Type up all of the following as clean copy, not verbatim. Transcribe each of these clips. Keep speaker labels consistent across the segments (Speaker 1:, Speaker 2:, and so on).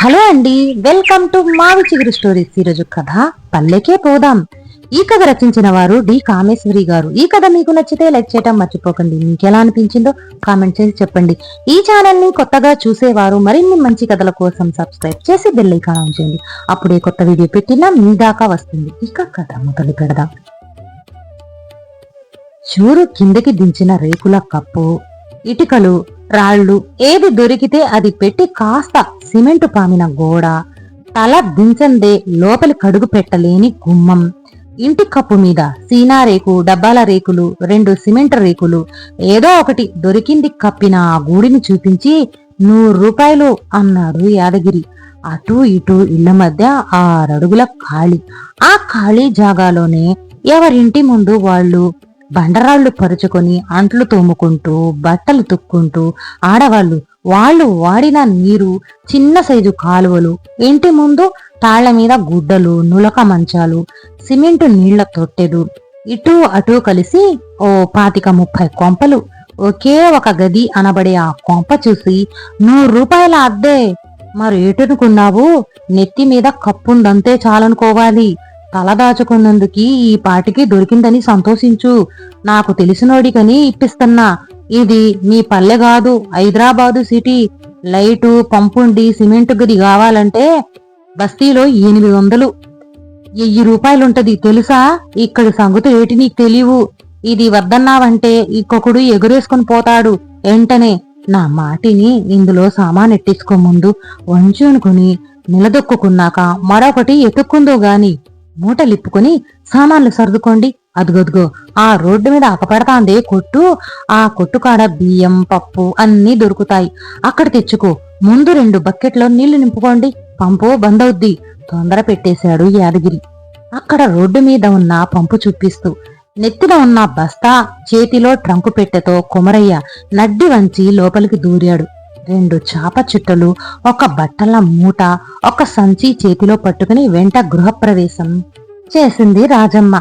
Speaker 1: Hello అండి, welcome to మావి చిగురు స్టోరీస్. ఈరోజు కథ పల్లెకే పోదాం. ఈ కథ రచించిన వారు డి కామేశ్వరి గారు. ఈ కథ మీకు నచ్చితే లైక్ చేయటం మర్చిపోకండి. మీకు ఎలా అనిపించిందో కామెంట్ చేసి చెప్పండి. ఈ ఛానల్ ని కొత్తగా చూసేవారు మరిన్ని మంచి కథల కోసం సబ్స్క్రైబ్ చేసి బెల్ ఐకాన్ ఆన్ చేయండి. అప్పుడే కొత్త వీడియో పెట్టినా మీ దాకా వస్తుంది. ఇక కథ మొదలు పెడదాం. చూరు కిందకి దించిన రేకుల కప్పు, ఇటుకలు, రాళ్లు ఏది దొరికితే అది పెట్టి కాస్త సిమెంటు పామిన గోడ, తల దించందే లోపలి కడుగు పెట్టలేని గుమ్మం, ఇంటి కప్పు మీద సీనా రేకు, డబ్బాల రేకులు, 2 సిమెంట్ రేకులు, ఏదో ఒకటి దొరికింది కప్పిన ఆ గూడిని చూపించి 100 రూపాయలు అన్నాడు యాదగిరి. అటూ ఇటూ ఇళ్ల మధ్య 6 అడుగుల ఖాళీ. ఆ ఖాళీ జాగాలోనే ఎవరింటి ముందు వాళ్ళు బండరాళ్లు పరుచుకొని అంట్లు తోముకుంటూ బట్టలు తుక్కుంటూ ఆడవాళ్లు వాళ్ళు వాడిన నీరు, చిన్న సైజు కాలువలు, ఇంటి ముందు తాళ్ల మీద గుడ్డలు, నులక మంచాలు, సిమెంటు నీళ్ల తొట్టెలు, ఇటూ అటూ కలిసి ఓ 25-30 కొంపలు. ఒకే ఒక గది అనబడే ఆ కొంప చూసి 100 రూపాయల అద్దే. మరి ఏటనుకున్నావు? నెత్తి మీద కప్పుందంతే చాలనుకోవాలి. తలదాచుకున్నందుకి ఈ పాటికి దొరికిందని సంతోషించు. నాకు తెలిసినోడికని ఇప్పిస్తున్నా. ఇది మీ పల్లె కాదు, హైదరాబాదు సిటీ. లైటు, పంపుండి సిమెంటు గది కావాలంటే బస్తీలో 800, 1000 రూపాయలుంటది తెలుసా? ఇక్కడి సంగతి ఏటి నీకు తెలియవు. ఇది వద్దన్నావంటే ఇంకొకడు ఎగురేసుకుని పోతాడు వెంటనే. నా మాటిని ఇందులో సామానెట్టించుకో. ముందు వంచునుకుని నిలదొక్కున్నాక మరొకటి ఎతుక్కుందో గాని మూటలిప్పుకొని సామాన్లు సర్దుకోండి. అదుగదుగో ఆ రోడ్డు మీద అకపడతాందే కొట్టు. ఆ కొట్టుకాడ బియ్యం, పప్పు అన్నీ దొరుకుతాయి. అక్కడ తెచ్చుకో. ముందు 2 బకెట్లో నీళ్లు నింపుకోండి. పంపు బందవుద్ది. తొందర పెట్టేశాడు యాదగిరి అక్కడ రోడ్డు మీద ఉన్న పంపు చూపిస్తూ. నెత్తిన ఉన్న బస్తా, చేతిలో ట్రంకు పెట్టెతో కొమరయ్య నడ్డి వంచి లోపలికి దూరాడు. 2 చాప చుట్టలు, ఒక బట్టల మూట, ఒక సంచి చేతిలో పట్టుకుని వెంట గృహప్రవేశం చేసింది రాజమ్మ.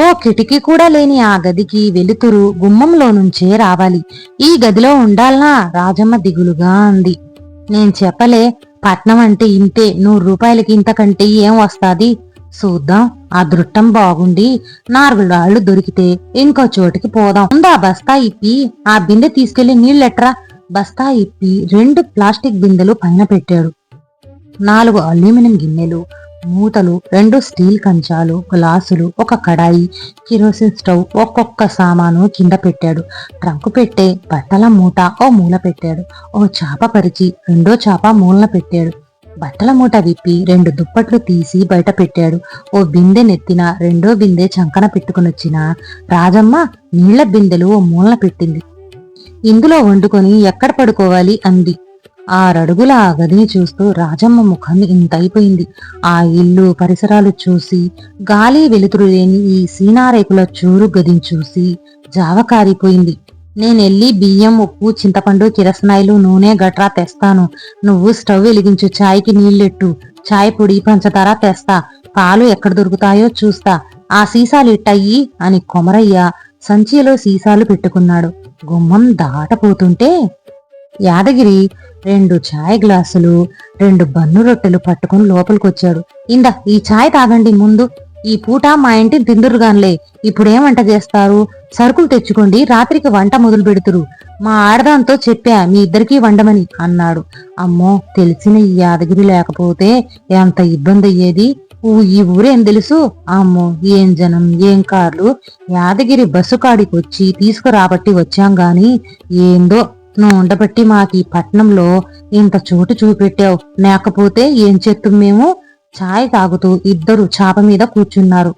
Speaker 1: ఓ కిటికీ కూడా లేని ఆ గదికి వెలుతురు గుమ్మంలో నుంచే రావాలి. ఈ గదిలో ఉండాలనా? రాజమ్మ దిగులుగా అంది. నేను చెప్పలే, పట్నం అంటే ఇంతే. 100 రూపాయలకి ఇంతకంటే ఏం వస్తాది? చూద్దాం. ఆ దృట్టం బాగుండి 4 రాళ్లు దొరికితే ఇంకో చోటికి పోదాం. ముందు ఆ బస్తా ఇప్పి ఆ బిందె తీసుకెళ్లి నీళ్లెట్రా. బస్తా ఇప్పి 2 ప్లాస్టిక్ బిందెలు పైన పెట్టాడు. 4 అల్యూమినియం గిన్నెలు, మూతలు, 2 స్టీల్ కంచాలు, గ్లాసులు, ఒక కడాయి, కిరోసిన్ స్టవ్, ఒక్కొక్క సామాను కింద పెట్టాడు. ట్రంకు పెట్టే, బట్టల మూట ఓ మూల పెట్టాడు. ఓ చాప పరిచి 2వ చాప మూలన పెట్టాడు. బట్టల మూట విప్పి 2 దుప్పట్లు తీసి బయట పెట్టాడు. ఓ బిందె నెత్తిన, 2వ బిందె చంకన పెట్టుకునొచ్చిన రాజమ్మ నీళ్ల బిందెలు ఓ మూలన పెట్టింది. ఇందులో వండుకొని ఎక్కడ పడుకోవాలి అంది. 6 అడుగుల ఆ గదిని చూస్తూ రాజమ్మ ముఖం ఇంతైపోయింది. ఆ ఇల్లు పరిసరాలు చూసి, గాలి వెలుతురు లేని ఈ సీనారేకుల చూరు గదిని చూసి జావకారిపోయింది. నేనెళ్ళి బియ్యం, ఉప్పు, చింతపండు, కిరసనాయిలు, నూనె గట్రా తెస్తాను. నువ్వు స్టవ్ వెలిగించు. చాయ్కి నీళ్ళెట్టు. చాయ్ పొడి, పంచదార తెస్తా. పాలు ఎక్కడ దొరుకుతాయో చూస్తా. ఆ సీసాలు ఇట్టయ్యి అని కొమరయ్య సంచిలో సీసాలు పెట్టుకున్నాడు. గుమ్మం దాటపోతుంటే యాదగిరి 2 చాయ్ గ్లాసులు, 2 బన్ను రొట్టెలు పట్టుకుని లోపలికొచ్చాడు. ఇందా ఈ చాయ్ తాగండి ముందు. ఈ పూట మా ఇంటిని తిందురుగాన్లే. ఇప్పుడేం వంట చేస్తారు? సరుకులు తెచ్చుకోండి. రాత్రికి వంట మొదలు పెడుతురు. మా ఆడదాంతో చెప్పా మీ ఇద్దరికీ వండమని అన్నాడు. అమ్మో, తెలిసిన ఈ యాదగిరి లేకపోతే ఎంత ఇబ్బంది అయ్యేది. ఈ ఊరేం తెలుసు? అమ్మో, ఏం జనం, ఏం కార్లు. యాదగిరి బస్సు కాడికొచ్చి తీసుకురాబట్టి వచ్చాం గాని ఏందో నువ్వు ఉండబట్టి మాకీ పట్నంలో ఇంత చోటు చూపెట్టావు. లేకపోతే ఏం చేత్తు మేము? చాయ్ తాగుతూ ఇద్దరు చాప మీద కూర్చున్నారు.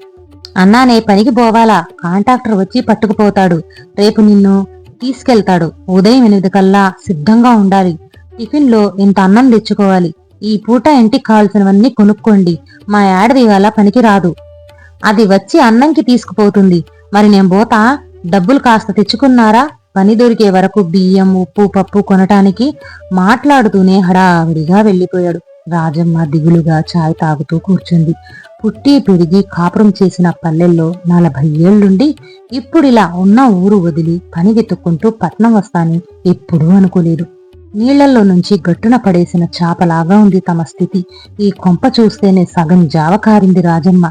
Speaker 1: అన్నానే పనికి పోవాలా? కాంట్రాక్టర్ వచ్చి పట్టుకుపోతాడు. రేపు నిన్ను తీసుకెళ్తాడు. ఉదయం 8 కల్లా సిద్ధంగా ఉండాలి. టిఫిన్లో ఇంత అన్నం తెచ్చుకోవాలి. ఈ పూట ఇంటికి కావాల్సినవన్నీ కొనుక్కోండి. మా ఆడది ఇవాళ పనికి రాదు. అది వచ్చి అన్నంకి తీసుకుపోతుంది. మరి నేను పోతా. డబ్బులు కాస్త తెచ్చుకున్నారా? పని దొరికే వరకు బియ్యం, ఉప్పు, పప్పు కొనటానికి మాట్లాడుతూనే హడావిడిగా వెళ్లిపోయాడు. రాజమ్మ దిగులుగా చాయ్ తాగుతూ కూర్చుంది. పుట్టి పెరిగి కాపురం చేసిన పల్లెల్లో 40 ఏళ్లుండి ఇప్పుడిలా ఉన్న ఊరు వదిలి పని వెతుక్కుంటూ పట్నం వస్తాని ఎప్పుడూ అనుకోలేదు. నీళ్లలో నుంచి గట్టున పడేసిన చాపలాగా ఉంది తమ స్థితి. ఈ కొంప చూస్తేనే సగం జావ కారింది రాజమ్మ.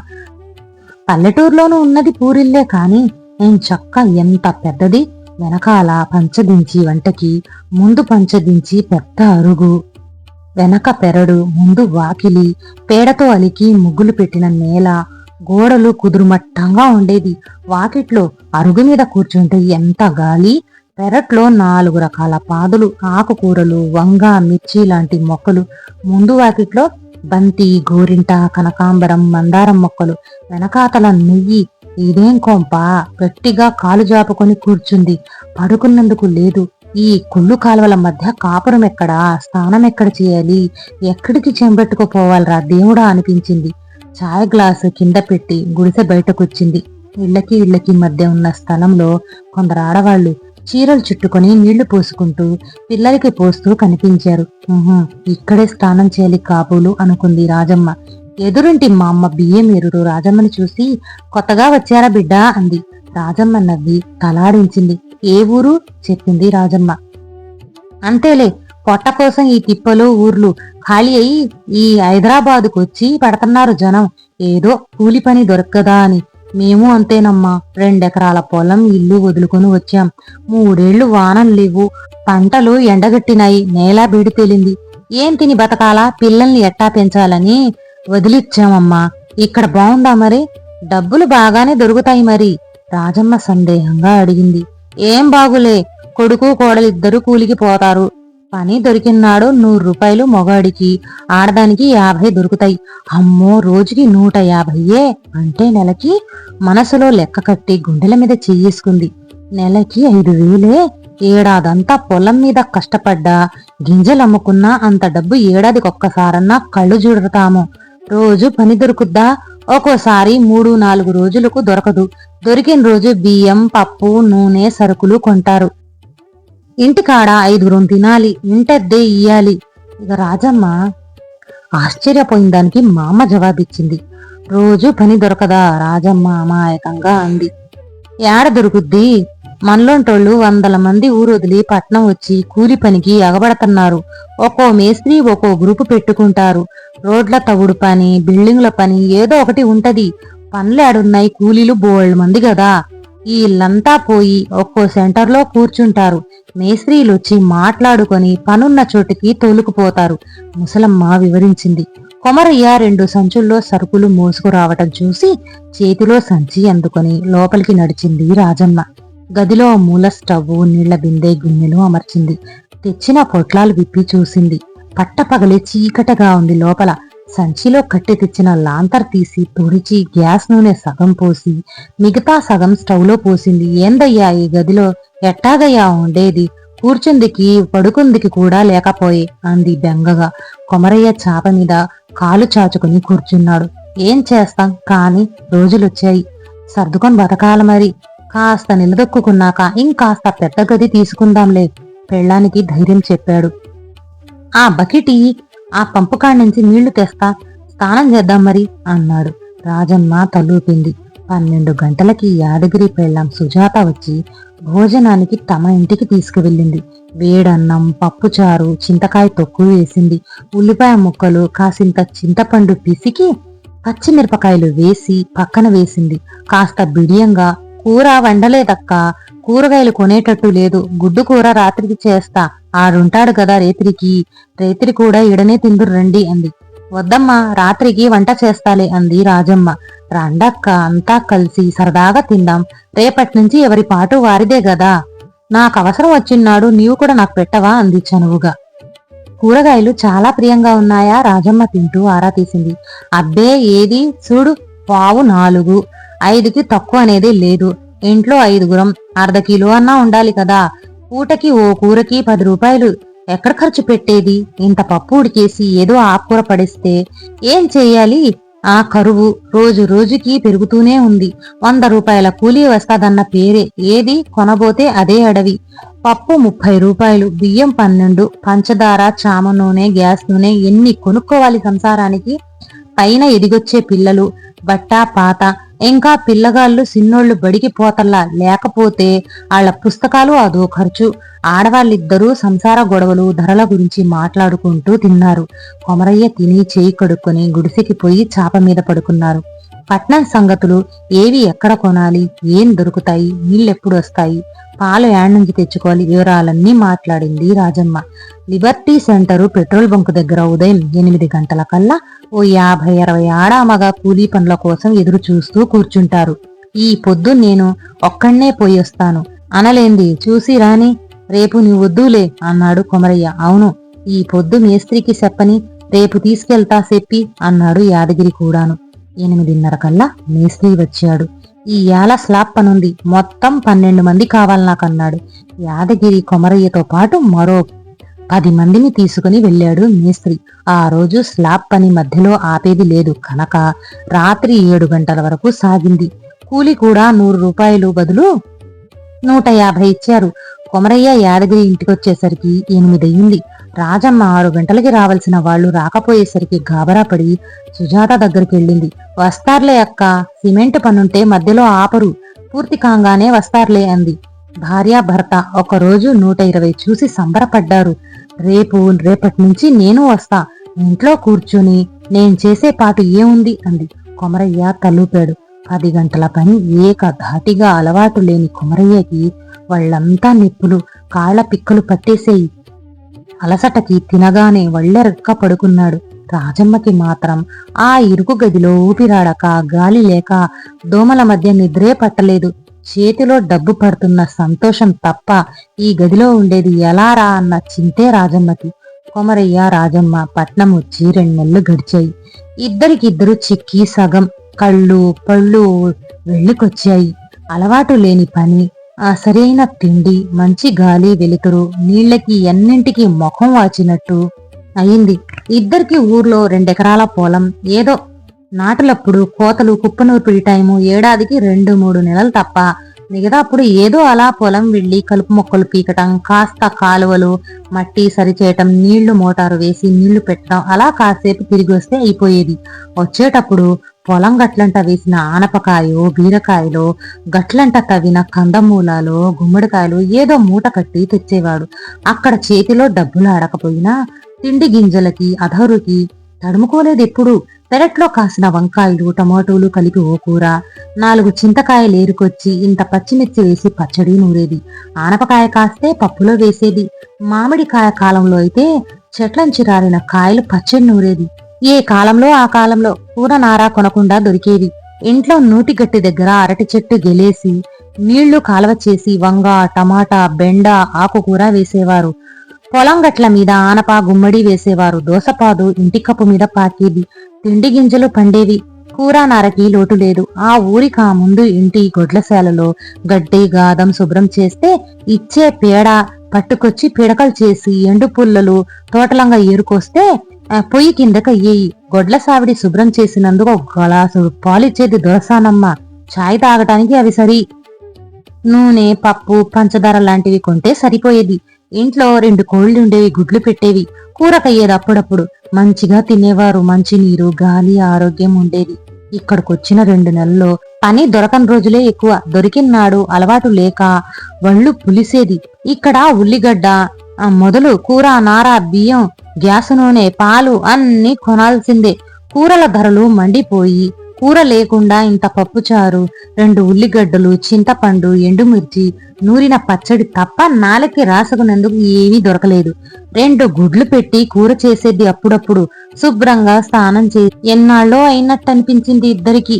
Speaker 1: పల్లెటూరులోనూ ఉన్నది పూరిల్లే కాని ఏం చక్క ఎంత పెద్దది. వెనకాల పంచదించి వంటకి, ముందు పంచదించి పెద్ద అరుగు, వెనక పెరడు, ముందు వాకిలి, పేడతో అలికి ముగ్గులు పెట్టిన నేల, గోడలు కుదురుమట్టంగా ఉండేది. వాకిట్లో అరుగు మీద కూర్చుంటే ఎంత గాలి. పెరట్లో 4 రకాల పాదులు, ఆకుకూరలు, వంగ, మిర్చి లాంటి మొక్కలు. ముందు వాకిట్లో బంతి, గోరింట, కనకాంబరం, మందారం మొక్కలు. వెనకాతల నెయ్యి. ఇదేం కొంప! గట్టిగా కాలు జాపుకొని కూర్చుంది. పడుకున్నందుకు లేదు. ఈ కుళ్ళు కాలువల మధ్య కాపురం ఎక్కడా, స్నానం ఎక్కడ చేయాలి, ఎక్కడికి చెంబెట్టుకుపోవాలరా దేవుడా అనిపించింది. చాయ్ గ్లాసు కింద పెట్టి గుడిసె బయటకొచ్చింది. ఇళ్లకి మధ్య ఉన్న స్థలంలో కొందరు ఆడవాళ్లు చీరలు చుట్టుకొని నీళ్లు పోసుకుంటూ పిల్లలకి పోస్తూ కనిపించారు. ఇక్కడే స్నానం చేయాలి కాబోలు అనుకుంది రాజమ్మ. ఎదురింటి మా అమ్మ బియ్యమీరుడు రాజమ్మని చూసి, కొత్తగా వచ్చారా బిడ్డా అంది. రాజమ్మ నవ్వి తలాడించింది. ఏ ఊరు చెప్పింది రాజమ్మ. అంతేలే, పొట్ట కోసం ఈ తిప్పలు ఊర్లు ఖాళీ అయి ఈ హైదరాబాదుకు వచ్చి పడుతున్నారు జనం. ఏదో కూలి పని దొరకదా అని. మేము అంతేనమ్మా. 2 ఎకరాల పొలం, ఇల్లు వదులుకొని వచ్చాం. 3 ఏళ్లు వానలు లేవు, పంటలు ఎండగట్టినాయి, నేల బీడి తేలింది. ఏం తిని బతకాలా, పిల్లల్ని ఎట్టా పెంచాలని వదిలిచ్చామమ్మా. ఇక్కడ బాగుందా మరి? డబ్బులు బాగానే దొరుకుతాయి మరి? రాజమ్మ సందేహంగా అడిగింది. ఏం బాగులే, కొడుకు కోడలిద్దరూ కూలికి పోతారు. పని దొరికినాడు 100 రూపాయలు మొగాడికి, ఆడదానికి 50 దొరుకుతాయి. అమ్మో, రోజుకి 150 అంటే నెలకి? మనసులో లెక్క కట్టి గుండెల మీద చెయ్యేసుకుంది. నెలకి 5,000. ఏడాదంతా పొలం మీద కష్టపడ్డా, గింజలమ్ముకున్నా అంత డబ్బు ఏడాదికొక్కసారన్నా కళ్ళు చూడతాము. రోజు పని దొరుకుద్దా? ఒక్కోసారి 3-4 రోజులకు దొరకదు. దొరికిన రోజు బియ్యం, పప్పు, నూనె, సరుకులు కొంటారు. ఇంటికాడ 5గురం తినాలి, ఇంటద్దే ఇయ్యాలి. ఇక రాజమ్మ ఆశ్చర్యపోయిన దానికి మా అమ్మ జవాబిచ్చింది. రోజు పని దొరకదా? రాజమ్మ అమాయకంగా అంది. ఏడ దొరుకుద్ది? మనలోంటోళ్ళు 100 మంది ఊరొదిలి పట్నం వచ్చి కూలి పనికి ఎగబడుతున్నారు. ఒక్కో మేస్త్రి ఒక్కో గ్రూపు పెట్టుకుంటారు. రోడ్ల తవుడు పని, బిల్డింగ్ల పని ఏదో ఒకటి ఉంటది. పనులు ఏడున్నాయి, కూలీలు బోల్డ్ మంది గదా. ఈ ఇల్లంతా పోయి ఒక్కో సెంటర్లో కూర్చుంటారు. మేస్త్రీలొచ్చి మాట్లాడుకొని పనున్న చోటికి తోలుకుపోతారు. ముసలమ్మ వివరించింది. కొమరయ్య 2 సంచుల్లో సరుకులు మోసుకురావటం చూసి చేతిలో సంచి అందుకొని లోపలికి నడిచింది రాజమ్మ. గదిలో మూల స్టవ్, నీళ్ల బిందె, గిన్నెలు అమర్చింది. తెచ్చిన పొట్లాలు విప్పి చూసింది. పట్టపగలి చీకటగా ఉంది లోపల. సంచిలో కట్టి తెచ్చిన లాంతర్ తీసి తుడిచి గ్యాస్ నూనె సగం పోసి మిగతా సగం స్టవ్లో పోసింది. ఏందయ్యా ఈ గదిలో ఎట్టాగయ్యా ఉండేది? కూర్చుందికి పడుకుందికి కూడా లేకపోయే అంది బెంగగా. కొమరయ్య చాప మీద కాలు చాచుకుని కూర్చున్నాడు. ఏం చేస్తాం కాని రోజులొచ్చాయి, సర్దుకొని బతకాల మరి. కాస్త నిలదొక్కున్నాక ఇంకాస్త పెద్ద గది తీసుకుందాంలే, పెళ్ళానికి ధైర్యం చెప్పాడు. ఆ బకిటి ఆ పంపుకాడ్నుంచి నీళ్లు తెస్తా, స్నానం చేద్దాం మరి అన్నాడు. రాజమ్మ తలూపింది. 12 గంటలకి యాదగిరి పెళ్ళాం సుజాత వచ్చి భోజనానికి తమ ఇంటికి తీసుకువెళ్ళింది. వేడన్నం, పప్పుచారు, చింతకాయ తొక్కు వేసింది. ఉల్లిపాయ ముక్కలు, కాసింత చింతపండు పిసికి పచ్చిమిరపకాయలు వేసి పక్కన వేసింది. కాస్త బిడియంగా, కూర వండలేదక్కా, కూరగాయలు కొనేటట్టు లేదు, గుడ్డు కూర రాత్రికి చేస్తా, ఆడుంటాడు కదా రేత్రికి, రేత్రి కూడా ఇడనే తిందురు రండి అంది. వద్దమ్మా, రాత్రికి వంట చేస్తాలే అంది రాజమ్మ. రండక్క, అంతా కలిసి సరదాగా తిందాం, రేపట్నుంచి ఎవరి పాటు వారిదే గదా. నాకవసరం వచ్చిన్నాడు నీవు కూడా నాకు పెట్టవా అంది చనువుగా. కూరగాయలు చాలా ప్రియంగా ఉన్నాయా? రాజమ్మ తింటూ ఆరా తీసింది. అబ్బే, ఏది చూడు, పావు 4, 5కి తక్కువ అనేది లేదు. ఇంట్లో 5గురం, అర్ధ కిలో అన్నా ఉండాలి కదా. పూటకి ఓ కూరకి 10 రూపాయలు ఎక్కడ ఖర్చు పెట్టేది? ఇంత పప్పు ఉడికేసి ఏదో ఆకుకూర పడిస్తే ఏం చెయ్యాలి? ఆ కరువు రోజు రోజుకి పెరుగుతూనే ఉంది. 100 రూపాయల కూలీ వస్తాదన్న పేరే. ఏది కొనబోతే అదే అడవి. పప్పు 30 రూపాయలు, బియ్యం 12, పంచదార, చామ నూనె, గ్యాస్ నూనె ఎన్ని కొనుక్కోవాలి సంసారానికి? పైన ఎదిగొచ్చే పిల్లలు, బట్ట పాత, ఇంకా పిల్లగాళ్ళు సిన్నోళ్లు బడికి పోతల్లా, లేకపోతే వాళ్ళ పుస్తకాలు అదో ఖర్చు. ఆడవాళ్ళిద్దరూ సంసార గొడవలు ధరల గురించి మాట్లాడుకుంటూ తిన్నారు. కొమరయ్య తిని చేయి కడుక్కొని గుడిసెకి పోయి చాప మీద పడుకున్నారు. పట్నం సంగతులు, ఏవి ఎక్కడ కొనాలి, ఏం దొరుకుతాయి, నీళ్ళెప్పుడు వస్తాయి, పాలు యాడ్నుంచి తెచ్చుకోవాలి, వివరాలన్నీ మాట్లాడింది Rajamma. Liberty centre petrol bunk దగ్గర ఉదయం 8 గంటల కల్లా ఓ 50-60 ఆడామగ కూలీ పనుల కోసం ఎదురు చూస్తూ కూర్చుంటారు. ఈ పొద్దు నేను ఒక్కడ్నే పోయొస్తాను అనలేంది, చూసి రాని, రేపు నీ వద్దులే అన్నాడు కొమరయ్య. అవును, ఈ పొద్దు మేస్త్రికి చెప్పని, రేపు తీసుకెళ్తా చెప్పి అన్నాడు యాదగిరి కూడాను. 8:30 కల్లా మేస్త్రి వచ్చాడు. ఈ ఏళ స్లాబ్ పనుంది, మొత్తం 12 మంది కావాలి నాకన్నాడు. యాదగిరి కొమరయ్యతో పాటు మరో 10 మందిని తీసుకుని వెళ్ళాడు మేస్త్రి. ఆ రోజు స్లాబ్ పని మధ్యలో ఆపేది లేదు కనుక రాత్రి 7 గంటల వరకు సాగింది. కూలి కూడా 100 రూపాయలు బదులు 150 ఇచ్చారు. కొమరయ్య యాదగిరి ఇంటికొచ్చేసరికి 8 అయింది. రాజమ్మ 6 గంటలకి రావాల్సిన వాళ్లు రాకపోయేసరికి గాబరా పడి సుజాత దగ్గరికి వెళ్ళింది. వస్తార్లే అక్క, సిమెంట్ పనుంటే మధ్యలో ఆపరు, పూర్తి కాంగానే వస్తార్లే అంది. భార్యాభర్త ఒకరోజు 120 చూసి సంబరపడ్డారు. రేపటి నుంచి నేను వస్తా, ఇంట్లో కూర్చుని నేను చేసే పాటు ఏముంది అంది. కొమరయ్య తలూపాడు. 10 గంటల పని ఏకధాటిగా అలవాటు లేని కొమరయ్యకి వాళ్ళంతా నిప్పులు, కాళ్ల పిక్కలు పట్టేసేయి. అలసటకి తినగానే వళ్ళెరక్క పడుకున్నాడు. రాజమ్మకి మాత్రం ఆ ఇరుకు గదిలో ఊపిరాడక, గాలి లేక దోమల మధ్య నిద్రే పట్టలేదు. చేతిలో డబ్బు పడుతున్న సంతోషం తప్ప ఈ గదిలో ఉండేది ఎలారా అన్న చింతే రాజమ్మకి. కొమరయ్య రాజమ్మ పట్నం వచ్చి 2 నెలలు గడిచాయి. ఇద్దరికిద్దరు చిక్కి సగం కళ్ళు పళ్ళు వెళ్ళికొచ్చాయి. అలవాటు లేని పని, సరైన తిండి, మంచి గాలి వెలుతురు, నీళ్లకి ఎన్నింటికి ముఖం వాచినట్టు అయింది. ఇద్దరికి ఊర్లో 2 ఎకరాల పొలం, ఏదో నాటులప్పుడు కోతలు కుప్పనూర్పిడి టైము ఏడాదికి 2-3 నెలలు తప్ప మిగతాప్పుడు ఏదో అలా పొలం వెళ్లి కలుపు మొక్కలు పీకటం, కాస్త కాలువలు మట్టి సరిచేయటం, నీళ్లు మోటారు వేసి నీళ్లు పెట్టడం, అలా కాసేపు తిరిగి వస్తే అయిపోయేది. వచ్చేటప్పుడు పొలం గట్లంట వేసిన ఆనపకాయో బీరకాయలో, గట్లంట తవ్విన కందమూలాలో, గుమ్మడికాయలు ఏదో మూట కట్టి తెచ్చేవాడు. అక్కడ చేతిలో డబ్బులు ఆడకపోయినా తిండి గింజలకి అధరుకి తడుముకోలేదు ఎప్పుడు. పెరట్లో కాసిన వంకాయలు టమాటోలు కలిపి ఓ కూర, 4 చింతకాయలు ఏరుకొచ్చి ఇంత పచ్చిమిర్చి వేసి పచ్చడి నూరేది. ఆనపకాయ కాస్తే పప్పులో వేసేది. మామిడికాయ కాలంలో అయితే చెట్లంచి రాలిన కాయలు పచ్చడి నూరేది. ఏ కాలంలో ఆ కాలంలో కూర నారా కొనకుండా దొరికేది. ఇంట్లో నూటిగట్టి దగ్గర అరటి చెట్టు గెలేసి నీళ్లు కాలవ చేసి వంగ, టమాటా, బెండ, ఆకుకూర వేసేవారు. పొలం గట్ల మీద ఆనప, గుమ్మడి వేసేవారు. దోసపాదు ఇంటి కప్పు మీద పాకేది. తిండి గింజలు పండేవి. కూర నారకి లోటు లేదు. ఆ ఊరికా ముందు ఇంటి గొడ్లశాలలో గడ్డి గాదం శుభ్రం చేస్తే ఇచ్చే పేడ పట్టుకొచ్చి పిడకలు చేసి ఎండు పుల్లలు తోటలంగా ఏరుకొస్తే పొయ్యి కిందకయ్యేయి. గొడ్ల సావిడి శుభ్రం చేసినందుకు 1 గ్లాసు పాలిచ్చేది దొరసానమ్మ. చాయ్ తాగటానికి అవి సరి. నూనె, పప్పు, పంచదార లాంటివి కొంటే సరిపోయేది. ఇంట్లో 2 కోళ్లుండేవి, గుడ్లు పెట్టేవి. కూరకయ్యేది అప్పుడప్పుడు. మంచిగా తినేవారు. మంచినీరు, గాలి, ఆరోగ్యం ఉండేది. ఇక్కడికొచ్చిన 2 నెలల్లో పని దొరకని రోజులే ఎక్కువ. దొరికినాడు అలవాటు లేక వళ్ళు పులిసేది. ఇక్కడ ఉల్లిగడ్డ మొదలు కూర, నార, బియ్యం, గ్యాసు నూనె, పాలు అన్నీ కొనాల్సిందే. కూరల ధరలు మండిపోయి కూర లేకుండా ఇంత పప్పుచారు, 2 ఉల్లిగడ్డలు, చింతపండు, ఎండుమిర్చి, నూరిన పచ్చడి తప్ప నాలుగుకి రాసుకునేందుకు ఏమీ దొరకలేదు. 2 గుడ్లు పెట్టి కూర చేసేది అప్పుడప్పుడు. శుభ్రంగా స్నానం చేసి ఎన్నాళ్ళో అయినట్టు అనిపించింది ఇద్దరికి.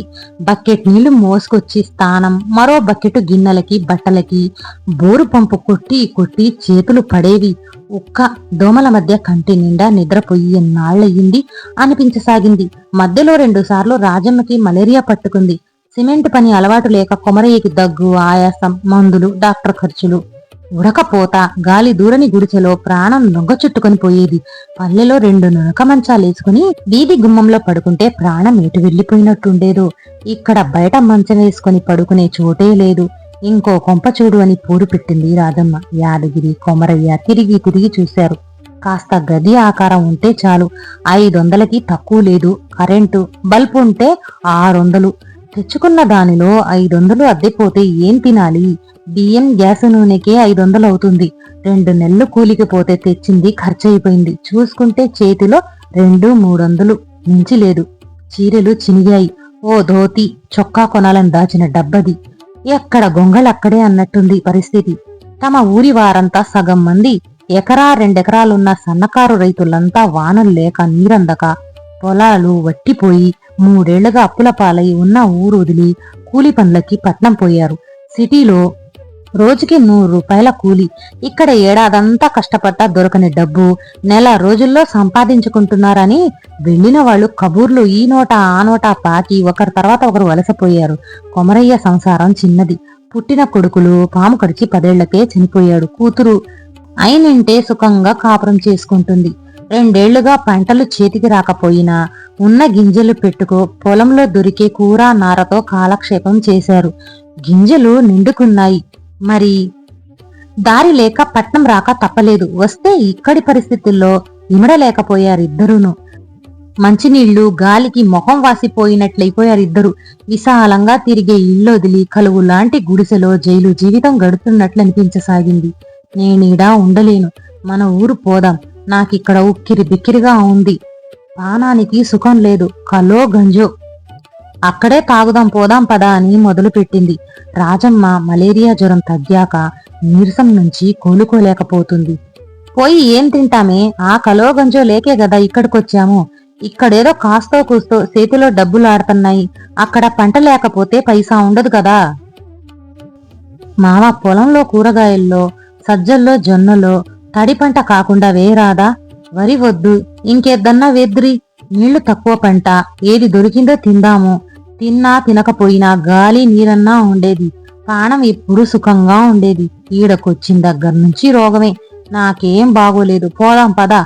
Speaker 1: బకెట్ నీళ్లు మోసుకొచ్చి స్నానం, మరో బకెట్ గిన్నెలకి, బట్టలకి. బోరు పంపు కొట్టి కొట్టి చేతులు పడేవి. ఒక్క దోమల మధ్య కంటి నిండా నిద్రపోయి ఎన్నాళ్ళయ్యింది అనిపించసాగింది. మధ్యలో 2 సార్లు రాజమ్మకి మలేరియా పట్టుకుంది. సిమెంట్ పని అలవాటు లేక కొమరయ్యకి దగ్గు, ఆయాసం, మందులు, డాక్టర్ ఖర్చులు. ఉడకపోత, గాలి దూరని గుడిచెలో ప్రాణం నొంగ చుట్టుకొని పోయేది. పల్లెలో 2 నునక మంచాలేసుకుని వీధి గుమ్మంలో పడుకుంటే ప్రాణం ఎటు వెళ్లిపోయినట్టుండేదో. ఇక్కడ బయట మంచం వేసుకుని పడుకునే చోటే లేదు. ఇంకో కొంప చూడు అని పోరు పెట్టింది రాజమ్మ. యాదగిరి, కొమరయ్య తిరిగి తిరిగి చూశారు. కాస్త గది ఆకారం ఉంటే చాలు. 500కి తక్కువ లేదు. కరెంటు బల్బు ఉంటే 600. తెచ్చుకున్న దానిలో 500 అద్దెపోతే ఏం తినాలి? బియ్యం గ్యాస్ నూనెకే 500 అవుతుంది. 2 నెలలు కూలికి పోతే తెచ్చింది ఖర్చయిపోయింది. చూసుకుంటే చేతిలో 200-300 మించి లేదు. చీరలు చినిగాయి. ఓ ధోతి చొక్కా కొనాలని దాచిన డబ్బది. ఎక్కడ గొంగళక్కడే అన్నట్టుంది పరిస్థితి. తమ ఊరి వారంతా సగం మంది ఎకరా 2 ఎకరాలున్న సన్నకారు రైతులంతా వానలు లేక నీరందక పొలాలు వట్టిపోయి 3 ఏళ్లుగా అప్పుల పాలై ఉన్న ఊరు వదిలి కూలి పనులకి పట్నం పోయారు. సిటీలో రోజుకి 100 రూపాయల కూలి. ఇక్కడ ఏడాదంతా కష్టపడ్డా దొరకని డబ్బు నెల రోజుల్లో సంపాదించుకుంటున్నారని వెళ్లిన వాళ్ళు కబూర్లు ఈ నోట ఆ నోట పాకి ఒకరి తర్వాత ఒకరు వలసపోయారు. కొమరయ్య సంసారం చిన్నది. పుట్టిన కొడుకులు పాము కడిచి 10 ఏళ్లకే చనిపోయాడు. కూతురు అయినింటే సుఖంగా కాపురం చేసుకుంటుంది. 2 ఏళ్లుగా పంటలు చేతికి రాకపోయినా ఉన్న గింజలు పెట్టుకో పొలంలో దొరికే కూర నారతో కాలక్షేపం చేశారు. గింజలు నిండుకున్నాయి. మరి దారి లేక పట్నం రాక తప్పలేదు. వస్తే ఇక్కడి పరిస్థితుల్లో ఇమడలేకపోయారిద్దరూను. మంచినీళ్లు గాలికి మొహం వాసిపోయినట్లయిపోయారిద్దరు. విశాలంగా తిరిగే ఇల్లొదిలి కలువు లాంటి గుడిసెలో జైలు జీవితం గడుతున్నట్లు అనిపించసాగింది. నేనీడా ఉండలేను, మన ఊరు పోదాం, నాకిక్కడ ఉక్కిరి బిక్కిరిగా ఉంది, పానానికి సుఖం లేదు, కలో గంజో అక్కడే తాగుదాం పోదాం పదా అని మొదలుపెట్టింది. రాజమ్మ మలేరియా జ్వరం తగ్గాక నీరసం నుంచి కోలుకోలేకపోతుంది. పోయి ఏం తింటామే, ఆ కలో గంజో లేకే గదా ఇక్కడికొచ్చాము. ఇక్కడేదో కాస్తో కూస్తో చేతిలో డబ్బులాడుతున్నాయి, అక్కడ పంట లేకపోతే పైసా ఉండదు కదా. మామ పొలంలో కూరగాయల్లో సజ్జల్లో జొన్నలో తడి పంట కాకుండా వేరాదా? వరి వద్దు, ఇంకేద్దన్నా వేద్రి. నీళ్లు తక్కువ పంట, ఏది దొరికిందో తిందాము. తిన్నా తినకపోయినా గాలి నీరన్నా ఉండేది. ప్రాణం ఎప్పుడు సుఖంగా ఉండేది. ఈడకొచ్చిన దగ్గర నుంచి రోగమే. నాకేం బాగోలేదు, పోదాం పదా.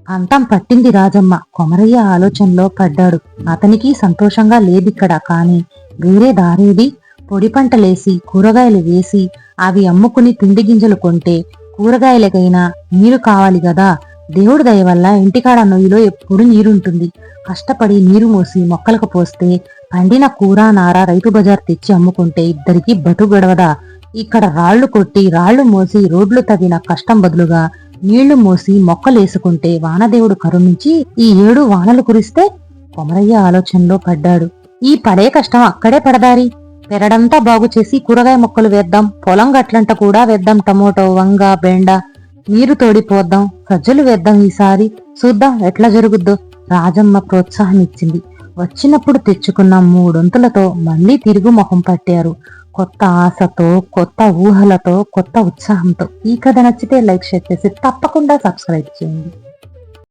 Speaker 1: అంతం పట్టింది రాజమ్మ. కొమరయ్య ఆలోచనలో పడ్డాడు. అతనికి సంతోషంగా లేదిక్కడ. కాని వేరే దారేది? పొడి పంటలేసి కూరగాయలు వేసి అవి అమ్ముకుని తిండి గింజలు కొంటే కూరగాయలకైనా నీరు కావాలి గదా. దేవుడి దయ వల్ల ఇంటికాడ నొయ్యిలో ఎప్పుడు నీరుంటుంది. కష్టపడి నీరు మోసి మొక్కలకు పోస్తే పండిన కూర నార రైతు బజార్ తెచ్చి అమ్ముకుంటే ఇద్దరికి బతు గడవదా. ఇక్కడ రాళ్లు కొట్టి రాళ్లు మోసి రోడ్లు తవ్విన కష్టం బదులుగా నీళ్లు మోసి మొక్కలేసుకుంటే వానదేవుడు కరుణించి ఈ 7 వానలు కురిస్తే. కొమరయ్య ఆలోచనలో పడ్డాడు. ఈ పడే కష్టం అక్కడే పడదారి. పెరడంతా బాగు చేసి కూరగాయ మొక్కలు వేద్దాం, పొలం గట్లంట కూడా వేద్దాం, టమోటో వంగ బెండ నీరు తోడిపోద్దాం, సజ్జలు వేద్దాం. ఈసారి చూద్దాం ఎట్లా జరుగుద్దో. రాజమ్మ ప్రోత్సాహమిచ్చింది. వచ్చినప్పుడు తెచ్చుకున్న 3 వంతులతో మళ్లీ తిరుగు మొహం పట్టారు. కొత్త ఆశతో, కొత్త ఊహలతో, కొత్త ఉత్సాహంతో. ఈ కథ నచ్చితే లైక్, షేర్ చేసి తప్పకుండా సబ్స్క్రైబ్ చేయండి.